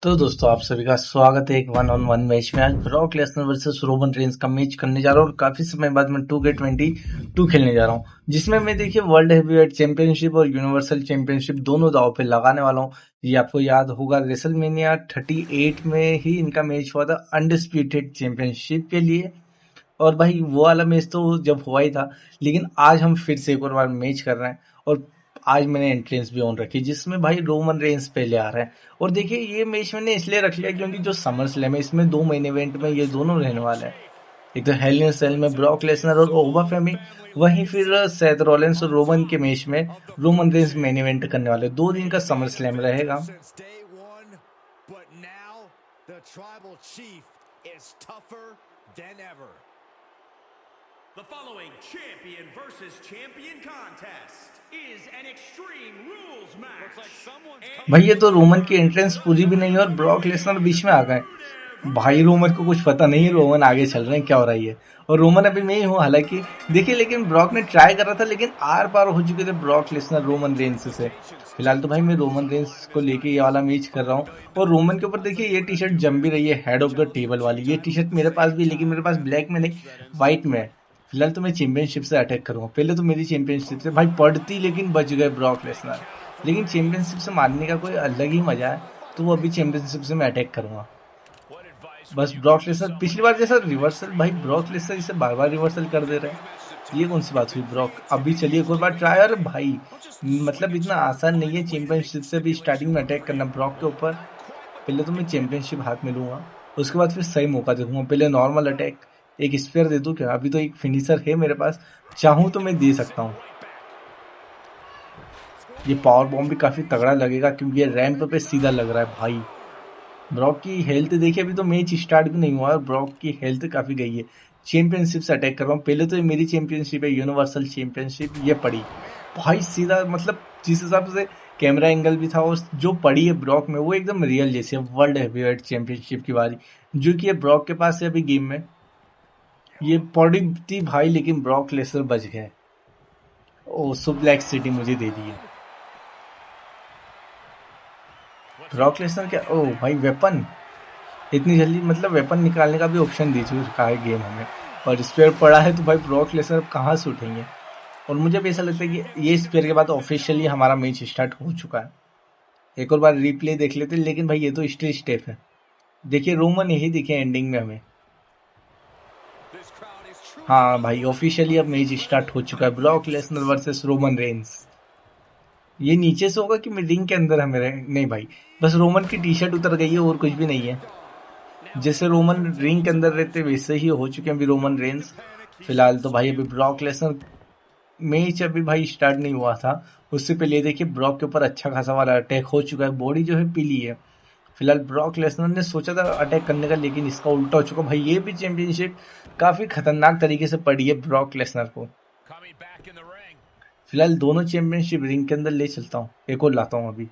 तो दोस्तों आप सभी का स्वागत है एक वन ऑन वन मैच में। आज Brock Lesnar versus Roman Reigns का मैच करने जा रहा हूँ और काफी समय बाद मैं 2K22 खेलने जा रहा हूँ, जिसमें मैं देखिए वर्ल्ड हेवीवेट चैंपियनशिप और यूनिवर्सल चैंपियनशिप दोनों दांव पे लगाने वाला हूँ। ये आपको याद होगा रेसलमेनिया 38 में ही इनका मैच हुआ था अनडिस्प्यूटेड चैंपियनशिप के लिए। और भाई वो वाला मैच तो जब हुआ ही था, लेकिन आज हम फिर से एक और बार मैच कर रहे हैं। और आज मैंने एंट्रेंस भी ऑन रखी जिसमें भाई रोमन रेंस पहले आ रहे हैं। और देखिए ये मैच मैंने इसलिए रख लिया क्योंकि जो समर स्लैम है इसमें 2 मेन इवेंट में ये दोनों रहने वाले हैं। एक तो हेल इन सेल में ब्रॉक लेसनर और ओबा फेमी, वहीं फिर सेथ रॉलिंस और रोमन के मैच में रोमन रेंस मेन इवेंट करने वाले। 2 दिन का समर स्लैम रहेगा। The following champion versus champion contest is an Extreme Rules match. भाई ये तो रोमन की एंट्रेंस पूरी भी नहीं है और ब्रॉक लेसनर बीच में आ गए। भाई रोमन को कुछ पता नहीं है, रोमन आगे चल रहे हैं, क्या हो रहा है। और रोमन अभी मैं ही हूँ हालांकि देखिए, लेकिन ब्रॉक ने ट्राई कर रहा था लेकिन आर पार हो चुके थे ब्रॉक लेसनर रोमन रेंस से। फिलहाल तो भाई मैं रोमन रेंस को लेके ये वाला मैच कर रहा हूँ। और रोमन के ऊपर देखिए ये टी शर्ट जम भी रही है, हेड ऑफ द टेबल वाली। ये टी शर्ट मेरे पास भी, लेकिन मेरे पास ब्लैक में नहीं व्हाइट में है। फिलहाल तो मैं चैंपियनशिप से अटैक करूंगा। पहले तो मेरी चैंपियनशिप से भाई पड़ती, लेकिन बच गए ब्रॉक लेसनर। लेकिन चैंपियनशिप से मारने का कोई अलग ही मजा है, तो वो अभी चैंपियनशिप से मैं अटैक करूंगा। बस ब्रॉक लेसनर पिछली बार जैसा रिवर्सल, भाई ब्रॉक लेसनर इसे बार बार रिवर्सल कर दे रहे हैं। ये कौन सी बात हुई ब्रॉक? अभी चलिए एक और बार ट्राई। और भाई मतलब इतना आसान नहीं है चैंपियनशिप से भी स्टार्टिंग में अटैक करना ब्रॉक के ऊपर। पहले तो मैं चैंपियनशिप हाथ में लूंगा, उसके बाद फिर सही मौका देखूंगा। पहले नॉर्मल अटैक, एक स्पेयर दे दूं क्या? अभी तो एक फिनिशर है मेरे पास, चाहूं तो मैं दे सकता हूं। ये पावर बॉम्ब भी काफी तगड़ा लगेगा क्योंकि ये रैंप पे सीधा लग रहा है। भाई ब्रॉक की हेल्थ देखिए, अभी तो मैच स्टार्ट भी नहीं हुआ और ब्रॉक की हेल्थ काफी गई है। चैंपियनशिप से अटैक कर रहा हूँ। पहले तो ये मेरी चैंपियनशिप है, यूनिवर्सल चैंपियनशिप, ये पड़ी भाई सीधा। मतलब जिस हिसाब से कैमरा एंगल भी था और जो पड़ी है ब्रॉक में, वो एकदम रियल जैसे वर्ल्ड हेवीवेट चैंपियनशिप की बारी, जो कि ये ब्रॉक के पास है अभी गेम में। ये पड़ी थी भाई, लेकिन ब्रॉक लेसनर बच गए। ओ सुप्लेक्स सिटी मुझे दे दी है ब्रॉक लेसनर। क्या ओ भाई वेपन इतनी जल्दी, मतलब वेपन निकालने का भी ऑप्शन दे चुका है गेम हमें। और स्पेयर पड़ा है तो भाई ब्रॉक लेसनर कहाँ से उठेंगे। और मुझे भी ऐसा लगता है कि ये स्पेयर के बाद ऑफिशियली हमारा मैच स्टार्ट हो चुका है। एक और बार रिप्ले देख लेते, लेकिन भाई ये तो स्टेज स्टेप है। देखिए रोमन यही दिखे एंडिंग में हमें। हाँ भाई ऑफिशियली अब मैच स्टार्ट हो चुका है, Brock Lesnar versus Roman Reigns. ये नीचे से होगा कि मैं रिंग के अंदर है मेरे? नहीं भाई, बस रोमन की टी शर्ट उतर गई है और कुछ भी नहीं है। जैसे रोमन रिंग के अंदर रहते वैसे ही हो चुके हैं अभी रोमन रेंस। फिलहाल तो भाई अभी ब्रॉक लेसनर मैच अभी भाई स्टार्ट नहीं हुआ था, उससे पहले देखिए ब्रॉक के ऊपर अच्छा खासा वाला अटैक हो चुका है। बॉडी जो है पीली है। फिलहाल ब्रॉक लेसनर ने सोचा था अटैक करने का, लेकिन इसका उल्टा हो चुका। भाई ये भी चैंपियनशिप काफी खतरनाक तरीके से पड़ी है ब्रॉक लेसनर को। फिलहाल दोनों चैंपियनशिप रिंग के अंदर ले चलता हूँ, एक और लाता हूँ अभी।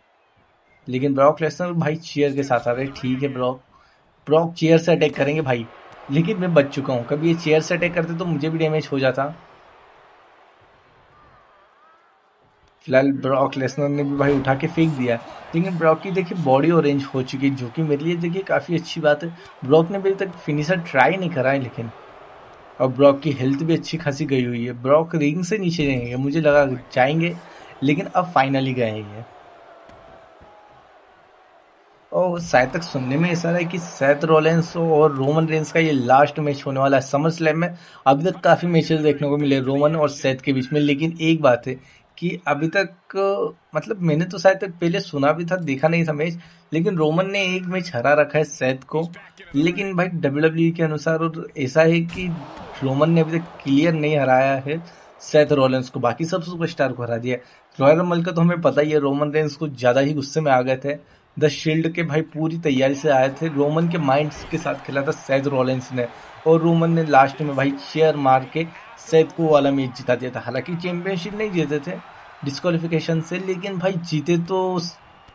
लेकिन ब्रॉक लेसनर भाई चेयर के साथ आ रहे। ठीक है ब्रॉक चेयर से अटैक करेंगे भाई, लेकिन मैं बच चुका हूँ। कभी ये चेयर से अटैक करते तो मुझे भी डैमेज हो जाता। फिलहाल ब्रॉक लेसनर ने भी भाई उठा के फेंक दिया, लेकिन ब्रॉक की देखिए बॉडी ऑरेंज हो चुकी है, जो कि मेरे लिए देखिए काफ़ी अच्छी बात है। ब्रॉक ने अभी तक फिनिशर ट्राई नहीं करा है, लेकिन और ब्रॉक की हेल्थ भी अच्छी खासी गई हुई है। ब्रॉक रिंग से नीचे जाएंगे, मुझे लगा जाएंगे, लेकिन अब फाइनली गए हैं। और शायद तक सुनने में ऐसा है कि सेथ रॉलिंस और रोमन रेंस का ये लास्ट मैच होने वाला है समर स्लैम में। अभी तक काफ़ी मैचेस देखने को मिले रोमन और सेथ के बीच में, लेकिन एक बात है कि अभी तक मतलब मैंने तो शायद तक पहले सुना भी था, देखा नहीं था मैच, लेकिन रोमन ने एक मैच हरा रखा है सेथ को। लेकिन भाई WWE के अनुसार और ऐसा है कि रोमन ने अभी तक क्लियर नहीं हराया है सेथ रॉलिंस को, बाकी सब सुपरस्टार को हरा दिया। रॉयल रंबल का तो हमें पता ही है, रोमन रेंस को ज़्यादा ही गुस्से में आ गए थे। द शील्ड के भाई पूरी तैयारी से आए थे, रोमन के माइंड के साथ खेला था सेथ रॉलिंस ने, और रोमन ने लास्ट में भाई चेयर मार के सेथ को वाला मैच जिता दिया था। हालांकि चैंपियनशिप नहीं जीते थे डिस्क्वालिफिकेशन से, लेकिन भाई जीते तो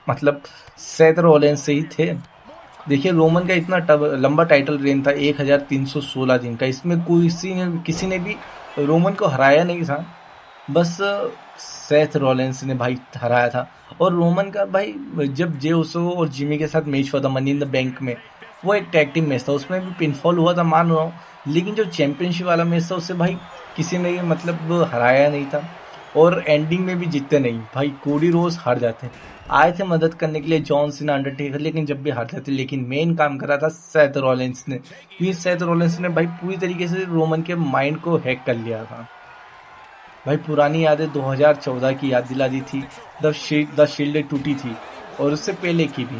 मतलब सेथ रॉलिंस से ही थे। देखिए रोमन का इतना लंबा टाइटल रेन था 1316 दिन का, इसमें किसी ने भी रोमन को हराया नहीं था। बस सेथ रॉलिंस ने भाई हराया था। और रोमन का भाई जब जे उसो और जिमी के साथ मैच हुआ था मनी इन द बैंक में, वो एक टैग टीम मैच था, उसमें भी पिनफॉल हुआ था मान रहा हूँ, लेकिन जो चैंपियनशिप वाला मैच था उससे भाई किसी ने मतलब हराया नहीं था और एंडिंग में भी जीतते नहीं भाई। कोडी रोज हार जाते, आए थे मदद करने के लिए जॉन सीना अंडरटेकर, लेकिन जब भी हारते थे, लेकिन मेन काम करा था सेथ रॉलिंस ने, क्योंकि सेथ रॉलिंस ने भाई पूरी तरीके से रोमन के माइंड को हैक कर लिया था। भाई पुरानी यादें 2014 की याद दिला दी थी, द शील्ड टूटी थी, और उससे पहले की भी,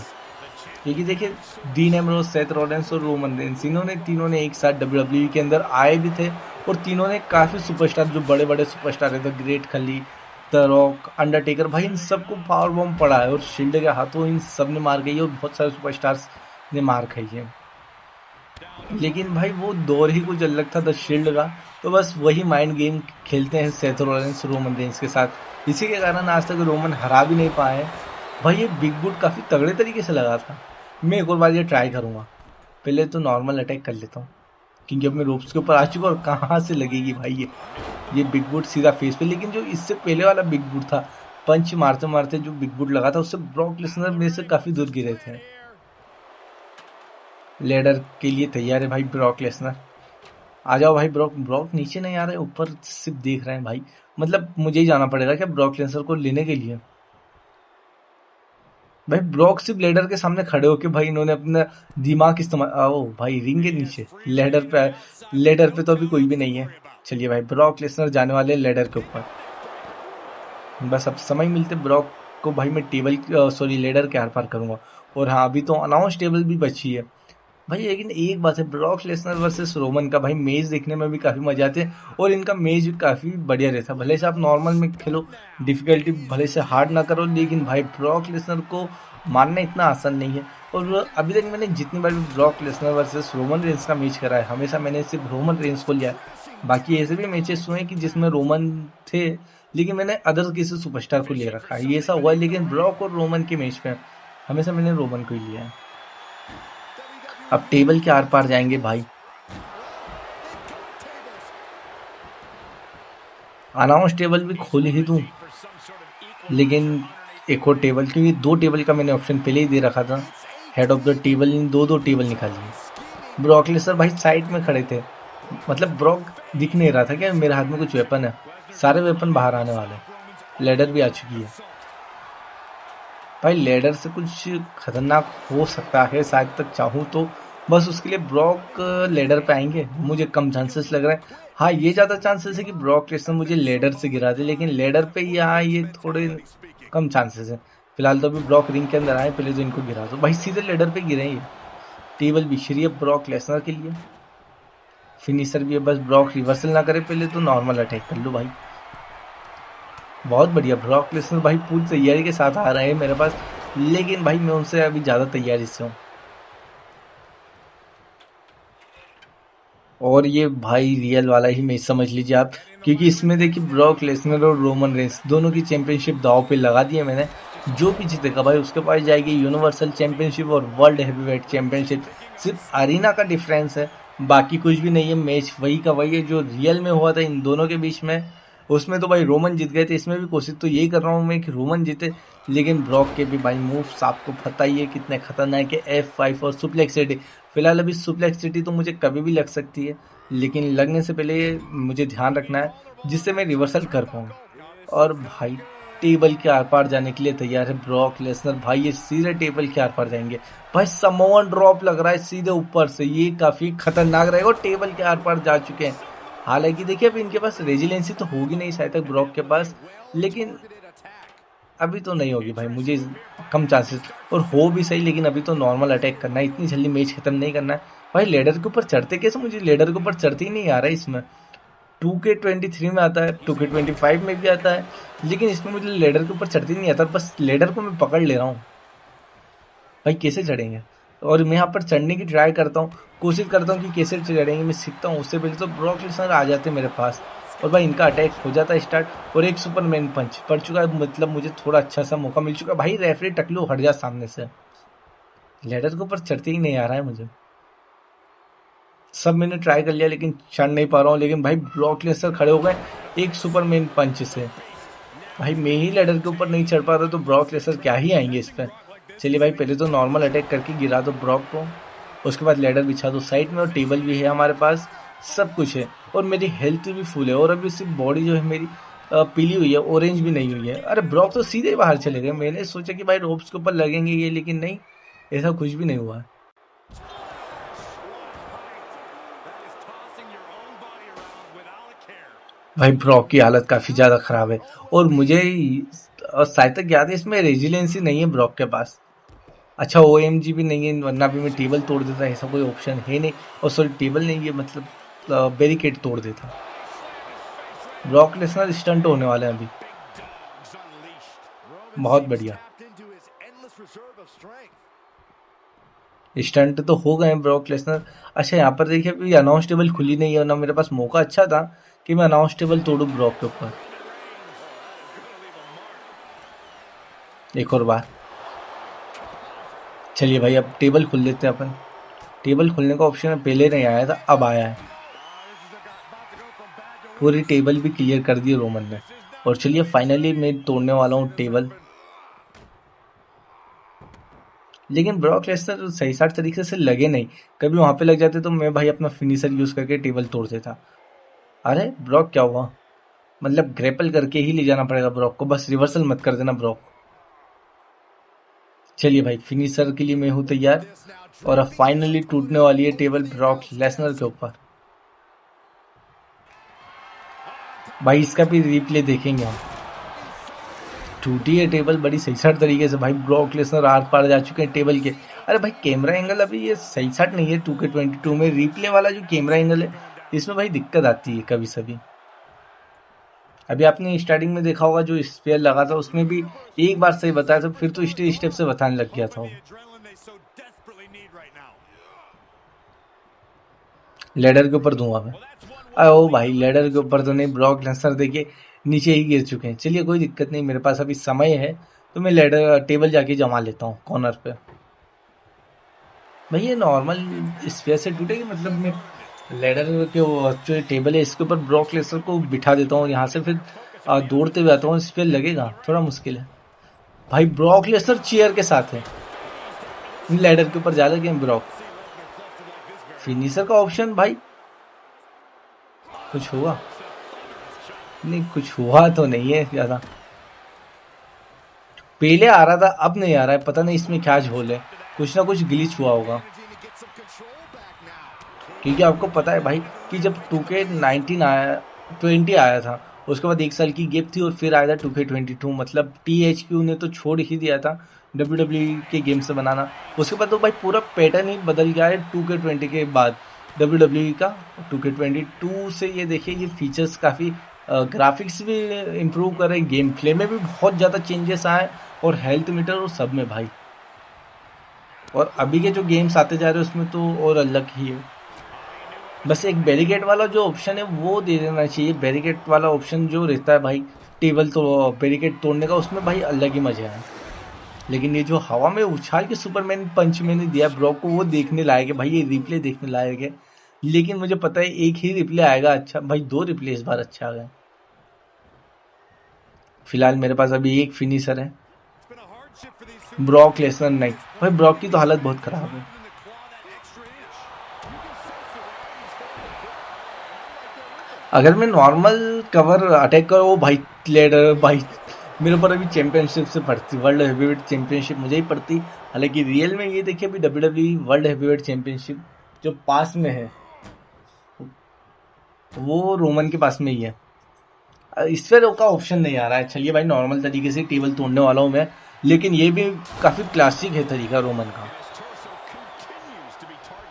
क्योंकि देखिए डीन एम्ब्रोस, सेथ रॉलिंस और रोमन रेंस, इन्होंने तीनों ने एक साथ डब्ल्यूडब्ल्यूई के अंदर आए भी थे, और तीनों ने काफ़ी सुपरस्टार, जो बड़े बड़े सुपरस्टार है, द ग्रेट खली, द रॉक, अंडरटेकर, भाई इन सबको पावर बॉम्ब पड़ा है, और शील्ड के हाथों इन सब ने मार गई है, और बहुत सारे सुपरस्टार्स ने मार खाई है। लेकिन भाई वो दौर ही कुछ अलग था द शील्ड का, तो बस वही माइंड गेम खेलते हैं सेथ रॉलिंस रोमन रेंस के साथ, इसी के कारण आज तक रोमन हरा भी नहीं पाए। भाई ये बिग बुट काफ़ी तगड़े तरीके से लगा था, मैं एक और बार ये ट्राई करूँगा, पहले तो नॉर्मल अटैक कर लेता हूँ, क्योंकि अब मैं रोप्स के ऊपर आ चुका और कहाँ से लगेगी भाई ये बिग बुट सीधा फेस पे। लेकिन जो इससे पहले वाला बिग बुट था, पंच मारते मारते जो बिग बुट लगा था, उससे ब्रॉक लेसनर मेरे से काफ़ी दूर गिरे थे। लेडर के लिए तैयार है भाई ब्रॉक लेसनर, आ जाओ भाई। ब्रॉक ब्रॉक नीचे नहीं आ रहे, ऊपर सिर्फ देख रहे हैं भाई, मतलब मुझे ही जाना पड़ेगा क्या ब्रॉक लेसनर को लेने के लिए? भाई ब्रॉक सिर्फ लेडर के सामने खड़े होके भाई इन्होंने अपना दिमाग इस्तेमाल, आओ भाई रिंग के नीचे लेडर पे तो अभी कोई भी नहीं है। चलिए भाई ब्रॉक लेसनर जाने वाले लेडर के ऊपर, बस अब समय मिलते ब्रॉक को भाई मैं लेडर के आर पार करूंगा। और हाँ अभी तो अनाउंस टेबल भी बची है भाई, लेकिन एक बात है, ब्रॉक लेसनर वर्सेस रोमन का भाई मैच देखने में भी काफ़ी मजा आते हैं, और इनका मैच भी काफ़ी बढ़िया रहता है। भले से आप नॉर्मल में खेलो, डिफिकल्टी भले से हार्ड ना करो, लेकिन भाई ब्रॉक लेसनर को मारना इतना आसान नहीं है। और अभी तक मैंने जितनी बार भी Brock Lesnar versus Roman Reigns का मैच करा है, हमेशा मैंने सिर्फ रोमन रेंस को लिया है। बाकी ऐसे भी मैचेस हुए कि जिसमें रोमन थे, लेकिन मैंने अदर किसी सुपरस्टार को ले रखा है, ये ऐसा हुआ है। लेकिन ब्रॉक और रोमन के मैच में हमेशा मैंने रोमन को ही लिया है। अब टेबल के आर पार जाएंगे भाई, अनाउंस टेबल भी खोल ही दूं, लेकिन एक और टेबल, क्योंकि दो टेबल का मैंने ऑप्शन पहले ही दे रखा था, हेड ऑफ द टेबल, इन दो टेबल निकालिए। ब्रॉक लेसनर भाई साइड में खड़े थे, मतलब ब्रॉक दिख नहीं रहा था क्या मेरे हाथ में कुछ वेपन है, सारे वेपन बाहर आने वाले, लेडर भी आ चुकी है भाई। लेडर से कुछ खतरनाक हो सकता है शायद तक चाहूँ तो, बस उसके लिए ब्रॉक लेडर पे आएंगे, मुझे कम चांसेस लग रहा है। हाँ ये ज़्यादा चांसेस है कि ब्रॉक लेसनर मुझे लेडर से गिरा दे, लेकिन लेडर पे यहाँ ये थोड़े कम चांसेस है। फिलहाल तो अभी ब्रॉक रिंग के अंदर आए, पहले तो इनको गिरा दो भाई, सीधे लेडर पे गिरे ये। टेबल बिछरी है ब्रॉक लेसनर के लिए, फिनिशर भी है, बस ब्रॉक रिवर्सल ना करे पहले तो नॉर्मल अटैक कर लो भाई। बहुत बढ़िया, ब्रॉक लेसनर भाई पूरी तैयारी के साथ आ रहे हैं मेरे पास, लेकिन भाई मैं उनसे अभी ज़्यादा तैयारी से हूँ। और ये भाई रियल वाला ही मैच समझ लीजिए आप, क्योंकि इसमें देखिए ब्रॉक लेसनर और रोमन रेंस दोनों की चैंपियनशिप दांव पे लगा दी है मैंने। जो भी जीतेगा भाई उसके पास जाएगी यूनिवर्सल चैंपियनशिप और वर्ल्ड हैवीवेट चैंपियनशिप, सिर्फ अरीना का डिफरेंस है, बाकी कुछ भी नहीं है। मैच वही का वही है जो रियल में हुआ था इन दोनों के बीच में, उसमें तो भाई रोमन जीत गए थे, इसमें भी कोशिश तो यही कर रहा हूँ मैं कि रोमन जीते, लेकिन ब्रॉक के भी भाई मूव्स आपको पता ही है कितने खतरनाक है, F5 और सुप्लेक्स सिटी। फिलहाल अभी सुप्लेक्स सिटी तो मुझे कभी भी लग सकती है, लेकिन लगने से पहले मुझे ध्यान रखना है जिससे मैं रिवर्सल कर पाऊँ। और भाई टेबल के आर पार जाने के लिए तैयार है ब्रॉक लेसनर, भाई ये सीधे टेबल के आर पार जाएंगे भाई। समोवन ड्रॉप लग रहा है सीधे ऊपर से, ये काफी खतरनाक रहेगा, और टेबल के आर पार जा चुके हैं। हालांकि देखिए अब इनके पास रेजिलेंसी तो होगी नहीं शायद तक ब्रॉक के पास, लेकिन अभी तो नहीं होगी भाई, मुझे कम चांसेस, और हो भी सही, लेकिन अभी तो नॉर्मल अटैक करना है, इतनी जल्दी मैच खत्म नहीं करना है भाई। लेडर के ऊपर चढ़ते कैसे, मुझे लेडर के ऊपर चढ़ते ही नहीं आ रहा है। इसमें 2K23 में आता है, 2K25 में भी आता है, लेकिन इसमें मुझे लेडर के ऊपर चढ़ते ही नहीं आता, बस लेडर को मैं पकड़ ले रहा हूँ भाई, कैसे चढ़ेंगे। और मैं यहाँ पर चढ़ने की ट्राई करता हूँ, कोशिश करता हूँ कि कैसे चढ़ेंगे, मैं सीखता हूँ। उससे पहले तो ब्रॉक लेसनर आ जाते हैं मेरे पास, और भाई इनका अटैक हो जाता है स्टार्ट, और एक सुपरमैन पंच पड़ चुका है, मतलब मुझे थोड़ा अच्छा सा मौका मिल चुका है भाई। रेफरी टकलू हट जा सामने से, लेडर के ऊपर चढ़ते ही नहीं आ रहा है मुझे। सब मैंने ट्राई कर लिया लेकिन चढ़ नहीं पा रहा हूँ। लेकिन भाई ब्रॉक लेसनर खड़े हो गए एक सुपरमैन पंच से। भाई मैं ही लैडर के ऊपर नहीं चढ़ पा रहा तो ब्रॉक लेसनर क्या ही आएंगे इस पर। चलिए भाई पहले तो नॉर्मल अटैक करके गिरा दो ब्रॉक को, उसके बाद लैडर बिछा दो साइड में, और टेबल भी है हमारे पास, सब कुछ है, और मेरी हेल्थ भी फुल है, और अभी सिर्फ बॉडी जो है मेरी पीली हुई है, ऑरेंज भी नहीं हुई है। अरे ब्रॉक तो सीधे बाहर चले गए। मैंने सोचा कि भाई रोप्स के ऊपर लगेंगे ये, लेकिन नहीं, ऐसा कुछ भी नहीं हुआ है। भाई ब्रॉक की हालत काफी ज्यादा खराब है, और मुझे शायद तक याद है इसमें रेजिलेंसी नहीं है ब्रॉक के पास। अच्छा OMG भी नहीं है, वरना भी मैं टेबल तोड़ देता, ऐसा कोई ऑप्शन है नहीं। और सॉरी टेबल नहीं है, मतलब बैरिकेड तोड़ देता। ब्रॉक लेसनर स्टंट होने वाले हैं अभी। बहुत बढ़िया स्टंट तो हो गए हैं ब्रॉक लेसनर। अच्छा यहाँ पर देखिए अभी अनाउंस टेबल खुली नहीं है, ना मेरे पास मौका अच्छा था कि मैं अनाउंस टेबल तोड़ू ब्रॉक के ऊपर। एक और बार। चलिए भाई अब टेबल खोल लेते हैं अपन। टेबल खोलने का ऑप्शन पहले नहीं आया था, अब आया है। पूरी टेबल भी क्लियर कर दी रोमन ने, और चलिए फाइनली मैं तोड़ने वाला हूँ टेबल। लेकिन ब्रॉक लेसनर सही साठ तरीके से लगे नहीं, कभी वहां पे लग जाते तो मैं भाई अपना फिनिशर यूज करके टेबल तोड़ देता। अरे ब्रॉक क्या हुआ, मतलब ग्रेपल करके ही ले जाना पड़ेगा ब्रॉक को, बस रिवर्सल मत कर देना ब्रॉक। चलिए भाई फिनिशर के लिए मैं हूँ तैयार, और अब फाइनली टूटने वाली है टेबल ब्रॉक लेसनर के ऊपर। भाई इसका भी रिप्ले देखेंगे हम। टूटी है टेबल बड़ी सही साठ तरीके से। भाई ब्रॉक लेसनर आर पार जा चुके हैं टेबल के। अरे भाई कैमरा एंगल अभी ये सही साठ नहीं है 2K22 में। रिप्ले वाला जो कैमरा एंगल है इसमें भाई दिक्कत आती है कभी सभी। अभी आपने स्टार्टिंग में देखा होगा जो स्पेयर लगा था उसमें भी एक बार सही बताया था, फिर तो स्टेप से बताने लग गया था वो। लेडर के ऊपर दूंगा मैं। ओ भाई लेडर के ऊपर तो नहीं, ब्रॉक लेसनर देखिए नीचे ही गिर चुके हैं। चलिए कोई दिक्कत नहीं, मेरे पास अभी समय है तो मैं लेडर टेबल जाके जमा लेता हूँ कॉर्नर पे। भाई ये नॉर्मल स्पेयर से टूटेगी, मतलब मैं लेडर के जो टेबल है इसके ऊपर ब्रॉक लेसनर को बिठा देता हूँ, यहाँ से फिर दौड़ते हुए आता हूँ, स्पेयर लगेगा, थोड़ा मुश्किल है। भाई ब्रॉक लेसनर चेयर के साथ है, लेडर के ऊपर जा लगे ब्रॉक। फिनिशर का ऑप्शन भाई कुछ हुआ नहीं, कुछ हुआ तो नहीं है ज्यादा। पहले आ रहा था अब नहीं आ रहा है, पता नहीं इसमें क्या झोल है, कुछ ना कुछ ग्लिच हुआ होगा। क्योंकि आपको पता है भाई कि जब 2K19 आया 20 आया था उसके बाद एक साल की गैप थी, और फिर आया था 2K22, मतलब THQ ने तो छोड़ ही दिया था WWE के गेम से बनाना। उसके बाद तो भाई पूरा पैटर्न ही बदल गया है 2K20 के बाद WWE का। 2K22 से ये देखिए ये फीचर्स काफ़ी ग्राफिक्स भी इम्प्रूव कर रहे हैं, गेम प्ले में भी बहुत ज़्यादा चेंजेस आए, और हेल्थ मीटर और सब में भाई। और अभी के जो गेम्स आते जा रहे हैं उसमें तो और अलग ही है। बस एक बैरिकेड वाला जो ऑप्शन है वो दे देना चाहिए। बैरिकेड वाला ऑप्शन जो रहता है भाई टेबल तो बैरिकेड तोड़ने का, उसमें भाई अलग ही मजा है। लेकिन ये जो हवा में उछाल के सुपरमैन पंच मैंने दिया ब्रॉक को, वो देखने लायक है भाई, ये रिप्ले देखने लायक है। लेकिन मुझे पता है एक ही रिप्ले आएगा अच्छा, भाई 2 रिप्ले इस बार अच्छा आ गया। फिलहाल मेरे पास अभी एक फिनिशर है, ब्रॉक लेसनर नहीं। भाई ब्रॉक की तो हालत बहुत खराब है। अगर मैं नॉर्मल कवर अटैक करूँ, ओ भाई लेडर भाई मेरे ऊपर अभी चैंपियनशिप से पड़ती, वर्ल्ड हेवीवेट चैंपियनशिप मुझे ही पड़ती। हालांकि रियल में ये देखिए अभी WWE वर्ल्ड हेवीवेट चैंपियनशिप जो पास में है वो रोमन के पास में ही है। इस पर का ऑप्शन नहीं आ रहा है। चलिए भाई नॉर्मल तरीके से टेबल तोड़ने वाला हूँ मैं, लेकिन ये भी काफ़ी क्लासिक है तरीका रोमन का।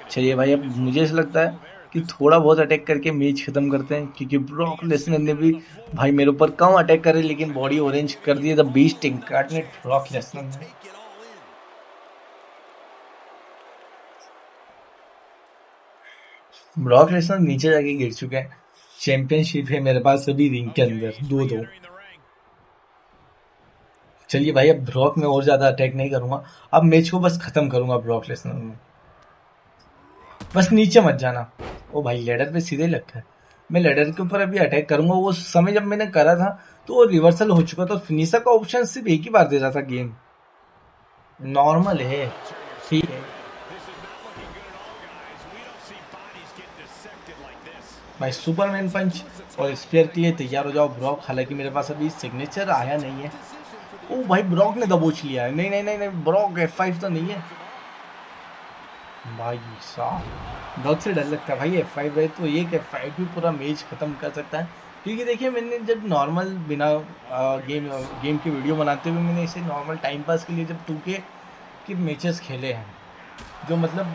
चलिए भाई अब मुझे ऐसा लगता है कि थोड़ा बहुत अटैक करके मैच खत्म करते हैं, क्योंकि ब्रॉक लेसनर ने भी भाई मेरे ऊपर कम अटैक करे लेकिन बॉडी ऑरेंज कर दी। The beast incarnate Brock Lesnar ने। ब्रॉक लेसनर नीचे जाके गिर चुके हैं। चैंपियनशिप है मेरे पास अभी रिंग के अंदर 2-2। चलिए भाई अब ब्रॉक में और ज्यादा अटैक नहीं करूंगा, अब मैच को बस खत्म करूंगा ब्रॉक लेसनर में। बस नीचे मत जाना। ओ भाई लेडर पे सीधे लगता है। मैं लेडर के ऊपर अभी अटैक करूंगा। वो समय जब मैंने करा था तो वो रिवर्सल हो चुका था। फिनिशर का ऑप्शन सिर्फ एक ही बार दे रहा था गेम। नॉर्मल है, ठीक है भाई। सुपरमैन पंच और स्पेयर के लिए तैयार हो जाओ ब्रॉक। हालांकि मेरे पास अभी सिग्नेचर आया नहीं है। ओ भाई ब्रॉक ने दबोच लिया है। नहीं नहीं नहीं नहीं, ब्रॉक F5 तो नहीं है भाई साहब। ब्रॉक से डर लगता है भाई। F5 है तो एक F5 भी पूरा मैच खत्म कर सकता है। क्योंकि देखिए मैंने जब नॉर्मल बिना गेम की वीडियो बनाते हुए मैंने इसे नॉर्मल टाइम पास के लिए जब 2K के मैचेस खेले हैं, जो मतलब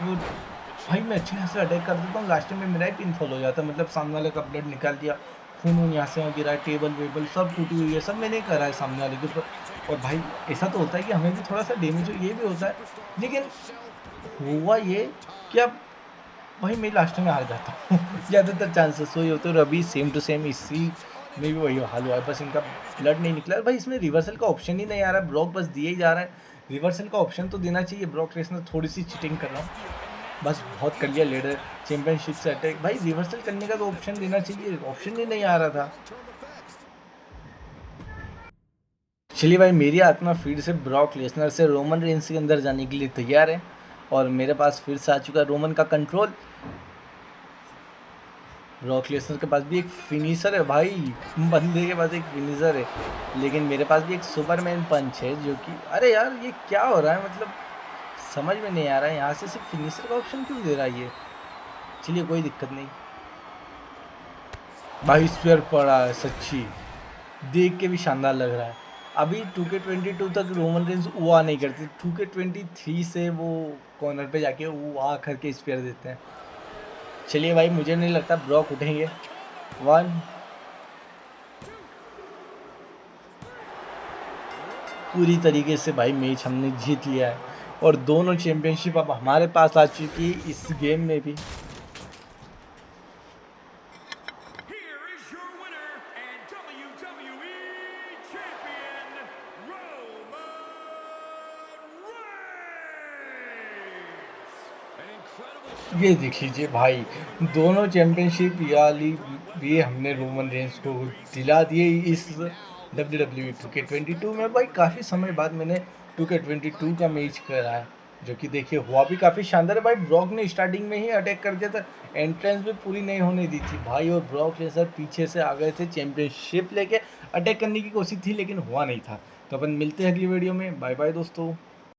भाई मैं अच्छे खासे अटैक कर देता हूँ, लास्ट में मेरा ही पिनफॉल हो जाता है। मतलब सामने वाले का ब्लड निकाल दिया, खून वून यहाँ से गिरा, टेबल वेबल सब टूटी हुई है, सब मैंने करा है सामने वाले के ऊपर। और भाई ऐसा तो होता है कि हमें भी थोड़ा सा डैमेज हो, ये भी होता है। लेकिन हुआ ये कि अब भाई मैं लास्ट में हार जाता हूँ ज़्यादातर चांसेस वही होते हैं। और अभी सेम टू सेम इसी में भी वही हाल हुआ है। बस इनका ब्लड नहीं निकला भाई। इसमें रिवर्सल का ऑप्शन ही नहीं आ रहा है। ब्रॉक बस दिए ही जा रहा है। रिवर्सल का ऑप्शन तो देना चाहिए। ब्रॉक लेसनर थोड़ी सी चीटिंग कर रहा हूँ बस। बहुत कर लिया लीडर चैंपियनशिप से अटैक। भाई रिवर्सल करने का तो ऑप्शन देना चाहिए, ऑप्शन ही नहीं आ रहा था। चलिए भाई, मेरी आत्मा फिर से ब्रॉक लेसनर से रोमन रेंस के अंदर जाने के लिए तैयार है। और मेरे पास फिर से आ चुका है रोमन का कंट्रोल। ब्रॉक लेसनर के पास भी एक फिनिशर है भाई। बंदे के पास एक फिनिशर है, लेकिन मेरे पास भी एक सुपरमैन पंच है जो कि अरे यार ये क्या हो रहा है, मतलब समझ में नहीं आ रहा है। यहाँ से सिर्फ फिनिशर का ऑप्शन क्यों दे रहा है ये। चलिए कोई दिक्कत नहीं भाई। स्पेयर पड़ा है सच्ची, देख के भी शानदार लग रहा है। अभी 2K22 तक रोमन रेंस उआ नहीं करते। 2K23 से वो कॉर्नर पे जाके उआ करके स्पेयर देते हैं। चलिए भाई, मुझे नहीं लगता ब्रॉक उठेंगे। 1 पूरी तरीके से भाई मैच हमने जीत लिया है। और दोनों चैंपियनशिप अब हमारे पास आ चुकी है इस गेम में भी। Here is your winner and WWE Champion, Roman Reigns. An incredible ये देख लीजिए भाई, दोनों चैंपियनशिप वाली भी हमने रोमन रेंस को दिला दिए इस WWE 2K22 में। भाई काफ़ी समय बाद मैंने 2K22 का मैच करा है, जो कि देखिए हुआ भी काफ़ी शानदार है भाई। ब्रॉक ने स्टार्टिंग में ही अटैक कर दिया था, एंट्रेंस भी पूरी नहीं होने दी थी भाई। और ब्रॉक लेसनर पीछे से आ गए थे, चैंपियनशिप लेके अटैक करने की कोशिश थी लेकिन हुआ नहीं था। तो अपन मिलते हैं अगली वीडियो में। बाय बाय दोस्तों।